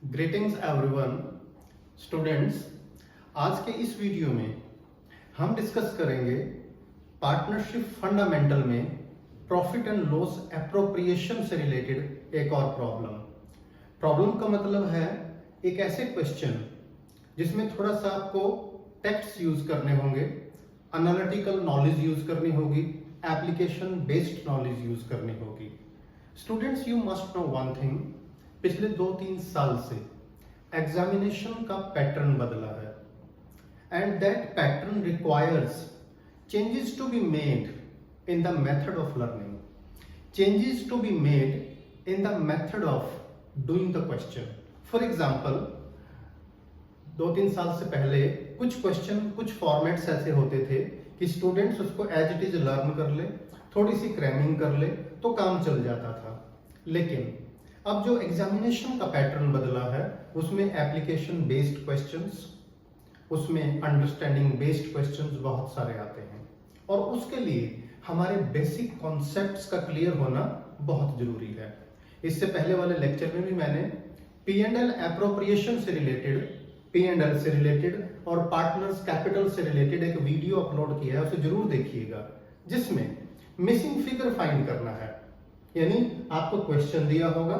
Greetings everyone students. आज के इस वीडियो में हम डिस्कस करेंगे पार्टनरशिप फंडामेंटल में प्रॉफिट एंड लॉस एप्रोप्रिएशन से रिलेटेड एक और प्रॉब्लम का मतलब है एक ऐसे क्वेश्चन जिसमें थोड़ा सा आपको टेक्स्ट यूज करने होंगे, एनालिटिकल नॉलेज यूज करनी होगी, एप्लीकेशन बेस्ड नॉलेज यूज करनी होगी। Students, you must know one thing, पिछले 2-3 साल से एग्जामिनेशन का पैटर्न बदला है and that pattern requires changes to be made in the method of learning, changes to be made in the method of doing the question. For example, 2-3 साल से पहले कुछ क्वेश्चन, कुछ फॉर्मेट्स ऐसे होते थे कि स्टूडेंट्स उसको एज इट इज लर्न कर ले, थोड़ी सी क्रैमिंग कर ले तो काम चल जाता था। लेकिन अब जो एग्जामिनेशन का पैटर्न बदला है उसमें एप्लीकेशन बेस्ड क्वेश्चंस, उसमें अंडरस्टैंडिंग बेस्ड क्वेश्चंस बहुत सारे आते हैं और उसके लिए हमारे बेसिक कॉन्सेप्ट्स का क्लियर होना बहुत जरूरी है। इससे पहले वाले लेक्चर में भी मैंने P&L एप्रोप्रिएशन से रिलेटेड, P&L से रिलेटेड और पार्टनर्स कैपिटल से रिलेटेड एक वीडियो अपलोड किया है, उसे जरूर देखिएगा, जिसमें मिसिंग फिगर फाइंड करना है। यानी आपको क्वेश्चन दिया होगा,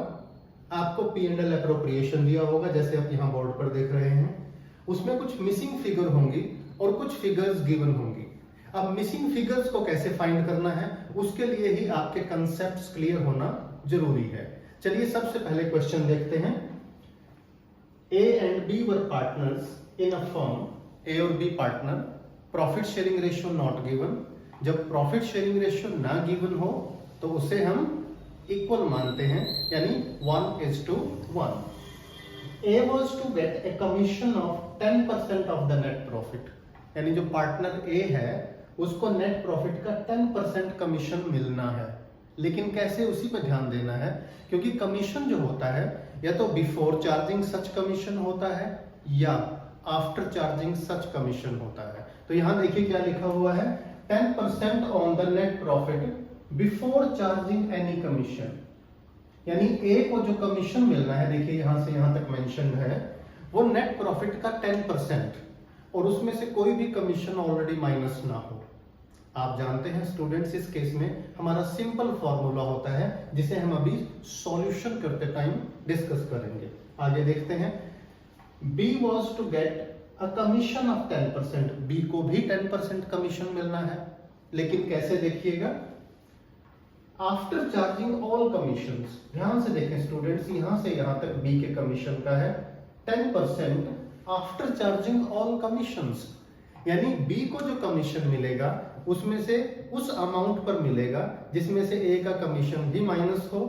आपको P&L एप्रोप्रिएशन दिया होगा, जैसे आप यहाँ बोर्ड पर देख रहे हैं, उसमें कुछ मिसिंग फिगर होंगी और कुछ फिगर्स गिवन होंगी। अब मिसिंग फिगर्स को कैसे फाइंड करना है, उसके लिए ही आपके कंसेप्ट्स क्लियर होना जरूरी है। चलिए सबसे पहले क्वेश्चन देखते हैं। A and B were partners in a firm, A और B partner, profit sharing ratio not given. जब प्रॉफिट शेयरिंग रेशियो ना गिवन हो तो उसे हम इक्वल मानते हैं, यानी 1:1। A was to get a commission of 10% of the net profit, यानी जो पार्टनर A है उसको नेट प्रॉफिट का 10% कमीशन मिलना है। लेकिन कैसे, उसी पर ध्यान देना है, क्योंकि कमीशन जो होता है या तो बिफोर चार्जिंग सच कमीशन होता है या आफ्टर चार्जिंग सच कमीशन होता है। तो यहां देखिए क्या लिखा हुआ है, 10% on the net profit before charging any commission, यानी ए को जो कमीशन मिलना है, देखिए यहां से यहां तक मेंशन है, वो नेट प्रॉफिट का 10% और उसमें से कोई भी कमीशन ऑलरेडी माइनस ना हो। आप जानते हैं स्टूडेंट्स, इस केस में हमारा सिंपल फॉर्मूला होता है जिसे हम अभी सॉल्यूशन करते टाइम डिस्कस करेंगे। आगे देखते हैं। B was to get a commission of 10%, B को भी 10% कमीशन मिलना है, लेकिन कैसे, देखिएगा, आफ्टर चार्जिंग ऑल कमीशंस। ध्यान से देखें स्टूडेंट्स, यहां से यहां तक B के कमीशन का है 10% आफ्टर चार्जिंग ऑल कमीशंस, यानी B को जो कमीशन मिलेगा उसमें से उस अमाउंट पर मिलेगा जिसमें से A का कमीशन भी माइनस हो,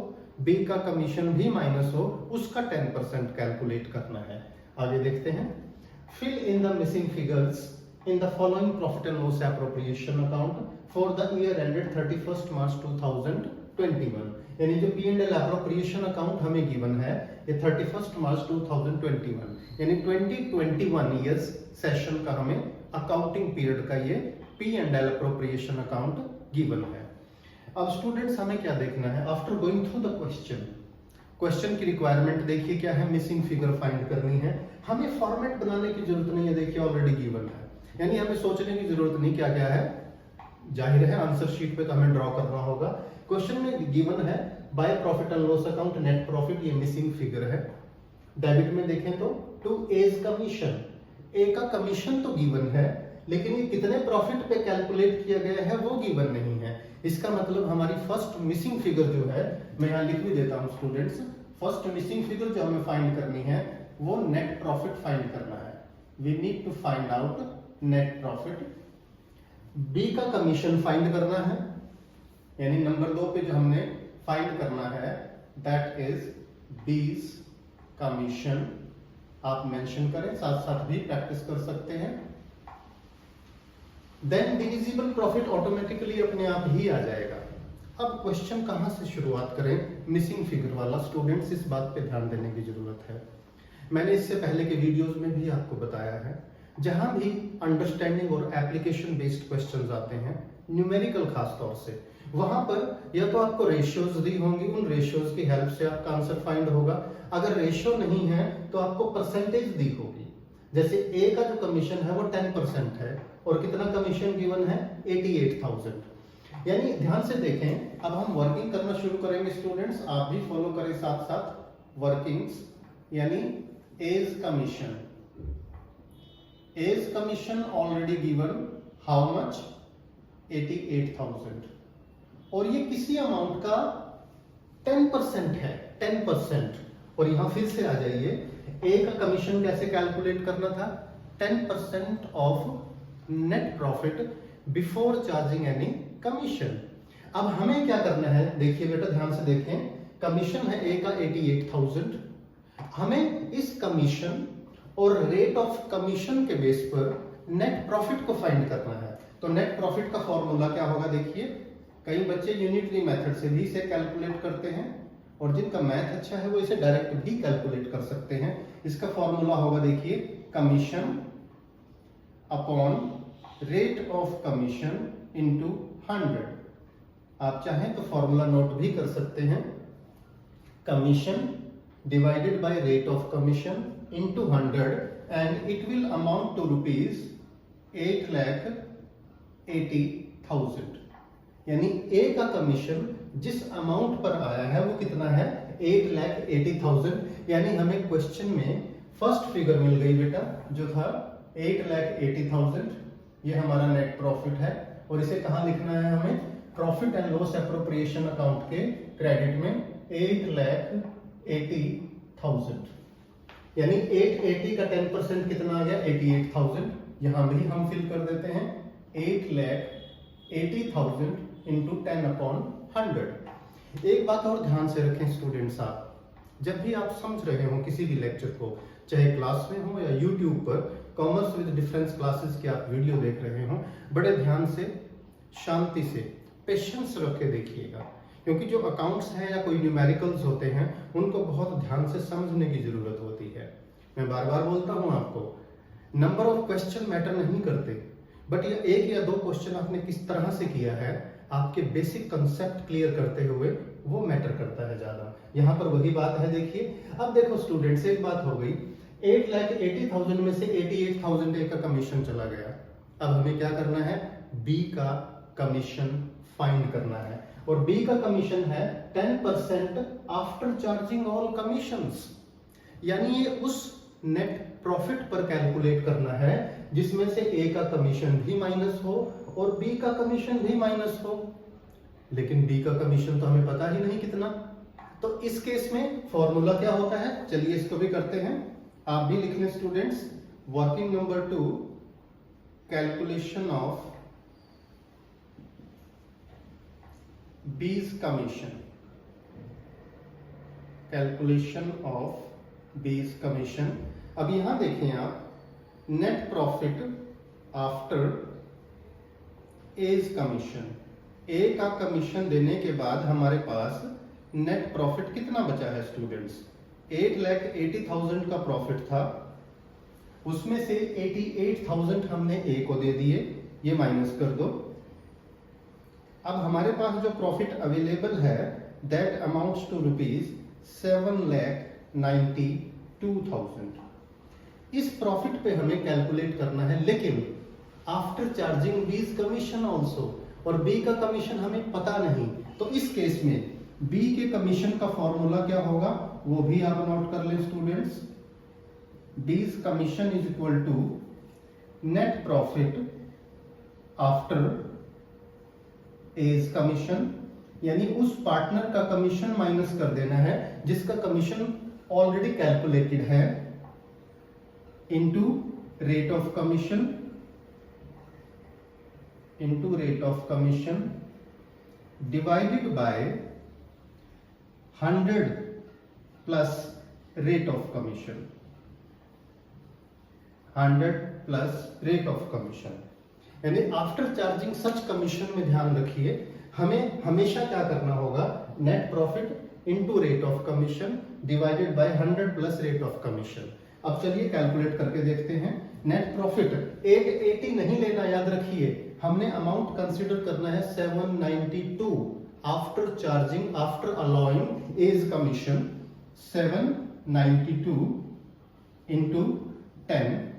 B का कमीशन भी माइनस हो, उसका 10% कैलकुलेट करना है। आगे देखते हैं। Fill in the missing figures in the following profit and loss appropriation account for the year ended 31 March 2021, यानी जो P&L एप्रोप्रिएशन अकाउंट हमें गिवन है ये 31 मार्च 2021, यानी 2021 ईयर्स सेशन का हमें अकाउंटिंग पीरियड का ये P&L एप्रोप्रिएशन अकाउंट गिवन है। अब स्टूडेंट्स हमें क्या देखना है, after going through the question की रिक्वायरमेंट देखिए क्या है, मिसिंग फिगर फाइंड करनी है। हमें फॉर्मेट बनाने की जरूरत नहीं है, देखिए ऑलरेडी गिवन है, यानी हमें सोचने की जरूरत नहीं क्या क्या है, जाहिर है आंसर शीट पे तो हमें ड्रॉ करना होगा। क्वेश्चन में गिवन है by profit and loss account net profit, ये मिसिंग फिगर है। डेबिट में देखें तो टू एज कमीशन, ए का कमीशन तो गिवन है, लेकिन ये कितने प्रॉफिट पे कैलकुलेट किया गया है वो गिवन नहीं है। इसका मतलब हमारी फर्स्ट मिसिंग फिगर जो है, मैं यहाँ लिख भी देता हूँ स्टूडेंट्स, फर्स्ट मिसिंग फिगर जो हमें फाइंड करनी है वो नेट प्रॉफिट फाइंड करना है। We need to find out net profit. B का कमीशन फाइंड करना है, यानी नंबर 2 पे जो हमने फाइंड करना है दैट इज बीज कमीशन। आप मेंशन करें, साथ साथ भी प्रैक्टिस कर सकते हैं। देन डिविजिबल प्रॉफिट ऑटोमेटिकली अपने आप ही आ जाएगा। अब क्वेश्चन कहां से शुरुआत करें, मिसिंग फिगर वाला। स्टूडेंट्स इस बात पे ध्यान देने की जरूरत है, मैंने इससे पहले के वीडियोस में भी आपको बताया है, जहां भी अंडरस्टैंडिंग और एप्लीकेशन बेस्ड क्वेश्चंस आते हैं, न्यूमेरिकल खास तौर से, वहां पर या तो आपको रेशियोज दी होंगी, उन रेशियोज की हेल्प से आपका आंसर फाइंड होगा। अगर रेशियो नहीं है तो आपको परसेंटेज दी होगी। जैसे ए का जो कमीशन है वो 10% है और कितना कमीशन गिवन है 88,000। यानी ध्यान से देखें, अब हम वर्किंग करना शुरू करेंगे स्टूडेंट्स, आप भी फॉलो करें साथ साथ वर्किंग्स। यानी as commission already given how much 88,000 और ये किसी अमाउंट का 10% है, 10%। और यहां फिर से आ जाइए, ए का कमीशन कैसे कैलकुलेट करना था, 10% of net profit before charging any commission. अब हमें क्या करना है, देखिए बेटा ध्यान से देखें, कमीशन है ए का 88,000, हमें इस कमीशन और रेट ऑफ कमीशन के बेस पर नेट प्रॉफिट को फाइंड करना है। तो नेट प्रॉफिट का फॉर्मूला क्या होगा, देखिए कई बच्चे यूनिटरी मेथड से भी इसे कैलकुलेट करते हैं और जिनका मैथ अच्छा है वो इसे डायरेक्ट भी कैलकुलेट कर सकते हैं। इसका फॉर्मूला होगा, देखिए commission upon rate of commission into 100। आप चाहें तो फॉर्मूला नोट भी कर सकते हैं, commission divided by rate of commission into 100 and it will amount to rupees 8,80,000। यानी ए का कमीशन जिस अमाउंट पर आया है वो कितना है 8,80,000। यानी हमें क्वेश्चन में फर्स्ट फिगर मिल गई बेटा जो था 8,80,000। ये हमारा नेट प्रॉफिट है और इसे कहां लिखना है हमें, profit and loss appropriation account के क्रेडिट में 8,80,000। यानी 880 का 10% कितना आ गया 88,000। यहां भी हम फिल कर देते हैं 8,80,000 इंटू 10/100। एक बात और ध्यान से रखें स्टूडेंट्स, आप जब भी आप समझ रहे हो किसी भी लेक्चर को, चाहे क्लास में हो या यूट्यूब पर कॉमर्स विद डिफरेंस क्लासेस की आप वीडियो देख रहे हो, बड़े ध्यान से शांति से पेशेंस रख के देखिएगा, क्योंकि जो अकाउंट्स हैं या कोई न्यूमेरिकल्स होते हैं उनको बहुत ध्यान से समझने की जरूरत होती है। मैं बार बार बोलता हूं आपको, नंबर ऑफ क्वेश्चन मैटर नहीं करते, बट ये एक या दो क्वेश्चन आपने किस तरह से किया है, आपके बेसिक कंसेप्ट क्लियर करते हुए, वो मैटर करता है ज्यादा। यहां पर वही बात है, देखिए अब देखो स्टूडेंट्स, एक बात हो गई, 8,80,000 में से 88,000 ए का कमीशन चला गया। अब हमें क्या करना है, बी का कमीशन फाइंड करना है और बी का कमीशन है 10% आफ्टर चार्जिंग ऑल कमीशंस। यानी ये उस नेट प्रॉफिट पर कैलकुलेट करना है जिसमें से ए का कमीशन भी माइनस हो और बी का कमीशन भी माइनस हो। लेकिन बी का कमीशन तो हमें पता ही नहीं कितना, तो इस केस में फॉर्मूला क्या होता है, चलिए इसको भी करते हैं, आप भी लिख लें students. Working number 2, calculation of B's commission, calculation of B's commission. अब यहां देखें आप, net profit after A's commission, A का कमीशन देने के बाद हमारे पास नेट प्रॉफिट कितना बचा है स्टूडेंट्स, 8,80,000 का प्रॉफिट था, उसमें से 88,000 हमने ए को दे दिए, ये माइनस कर दो। अब हमारे पास जो प्रॉफिट अवेलेबल है दैट अमाउंट्स टू रुपीज 7,92,000। इस प्रॉफिट पे हमें कैलकुलेट करना है, लेकिन आफ्टर चार्जिंग बीज कमीशन ऑल्सो, और बी का कमीशन हमें पता नहीं। तो इस केस में बी के कमीशन का फॉर्मूला क्या होगा वो भी आप नोट कर लें students. B's commission is equal to net profit after A's commission, यानी उस पार्टनर का कमीशन माइनस कर देना है जिसका कमीशन ऑलरेडी कैलकुलेटेड है, into rate of commission, into rate of commission divided bye 100 plus rate of commission, 100 plus rate of commission. यानी after charging सच commission में ध्यान रखिए, हमें हमेशा क्या करना होगा, net profit into rate of commission divided bye 100 plus rate of commission. अब चलिए कैलकुलेट करके देखते हैं। नेट प्रॉफिट 880 नहीं लेना, याद रखिए, हमने अमाउंट कंसीडर करना है 792 after charging, after allowing A's commission 7 92 into 10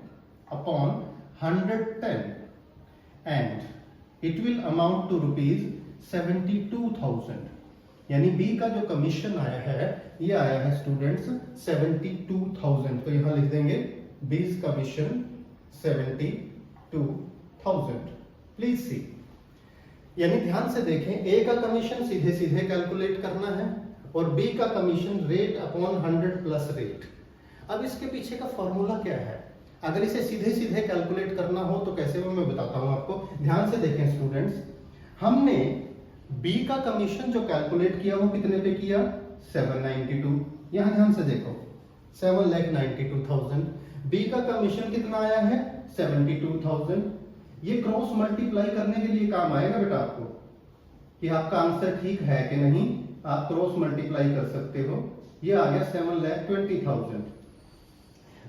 upon 110 and it will amount to rupees 72,000। यानी बी का जो कमीशन आया है ये आया है स्टूडेंट्स 72,000। तो यहां लिख देंगे बीज कमीशन 72,000। प्लीज सी, यानी ध्यान से देखें, ए का कमीशन सीधे सीधे कैलकुलेट करना है और बी का commission rate upon 100 plus rate. अब इसके पीछे का फॉर्मूला क्या है? अगर इसे सीधे सीधे कैलकुलेट करना हो तो कैसे, वो मैं बताता हूं आपको। ध्यान से देखें स्टूडेंट्स, हमने बी का कमीशन जो कैलकुलेट किया वो कितने पे किया? 792। यहां ध्यान से देखो 7,92,000। बी का कमीशन कितना आया है? 72,000। ये क्रॉस मल्टीप्लाई करने के लिए काम आएगा बेटा आपको कि आपका आंसर ठीक है कि नहीं। आप क्रॉस मल्टीप्लाई कर सकते हो। ये आ गया 7,20,000।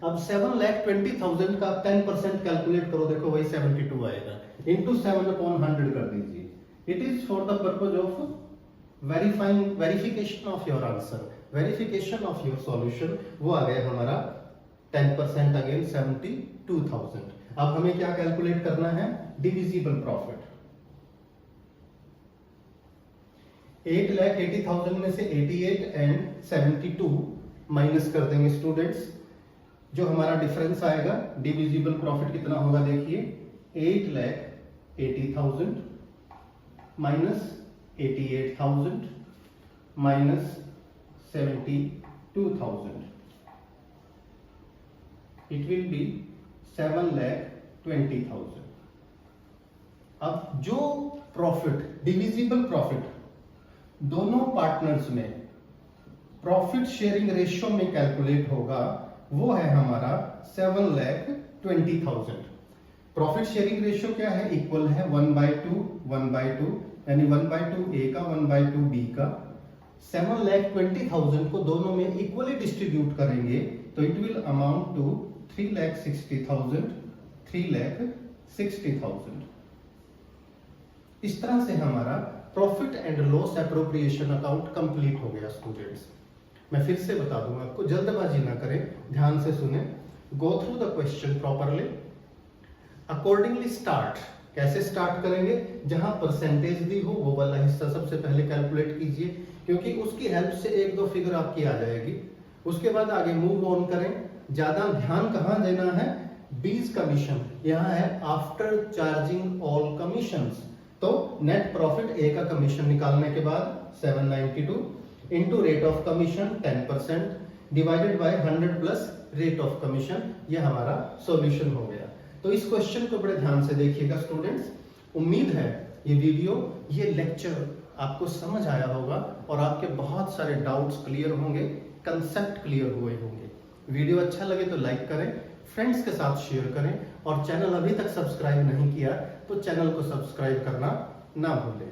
अब 7,20,000 का 10% कैलकुलेट करो, देखो वही 72 आएगा, इंटू 7/100 कर दीजिए। It is for the purpose of verification of your answer, verification of your solution. वो आ गया हमारा 10% अगेन 72,000। अब हमें क्या कैलकुलेट करना है? Divisible profit. 8,80,000 में से 88 एंड 72 माइनस कर देंगे स्टूडेंट्स। जो हमारा डिफरेंस आएगा डिविजिबल प्रॉफिट कितना होगा? देखिए 8,80,000 minus 88,000 minus 72,000, it will be 7,20,000। अब जो प्रॉफिट, डिविजिबल प्रॉफिट दोनों पार्टनर्स में प्रॉफिट शेयरिंग रेशियो में कैलकुलेट होगा वो है हमारा 7,20,000। प्रॉफिट शेयरिंग रेशियो क्या है? इक्वल है 1/2 1/2, यानी 1/2 ए का 1/2 बी का। 7,20,000 को दोनों में इक्वली डिस्ट्रीब्यूट करेंगे तो इट विल अमाउंट टू 3,60,000 3,60,000। इस तरह से हमारा profit and loss appropriation account complete हो गया स्टूडेंट्स। मैं फिर से बता दूंगा आपको, जल्दबाजी ना करें, ध्यान से सुने, go through the question properly, accordingly start. कैसे स्टार्ट करेंगे? जहां परसेंटेज दी हो वो वाला हिस्सा सबसे पहले कैलकुलेट कीजिए, क्योंकि उसकी हेल्प से एक दो फिगर आपकी आ जाएगी। उसके बाद आगे मूव ऑन करें। ज्यादा ध्यान कहां देना है? बीज कमीशन, यहां है आफ्टर चार्जिंग ऑल कमीशंस। तो नेट प्रॉफिट ए का कमीशन निकालने के बाद 792 into rate of commission 10% divided by 100 plus rate of commission, ये हमारा सॉल्यूशन हो गया। तो इस क्वेश्चन को बड़े ध्यान से देखिएगा स्टूडेंट्स। उम्मीद है ये वीडियो, ये लेक्चर आपको समझ आया होगा और आपके बहुत सारे डाउट्स क्लियर होंगे, कंसेप्ट क्लियर हुए होंगे। वीडियो अच्छा लगे तो लाइक करें, फ्रेंड्स के साथ शेयर करें और चैनल अभी तक सब्सक्राइब नहीं किया तो चैनल को सब्सक्राइब करना ना भूलें।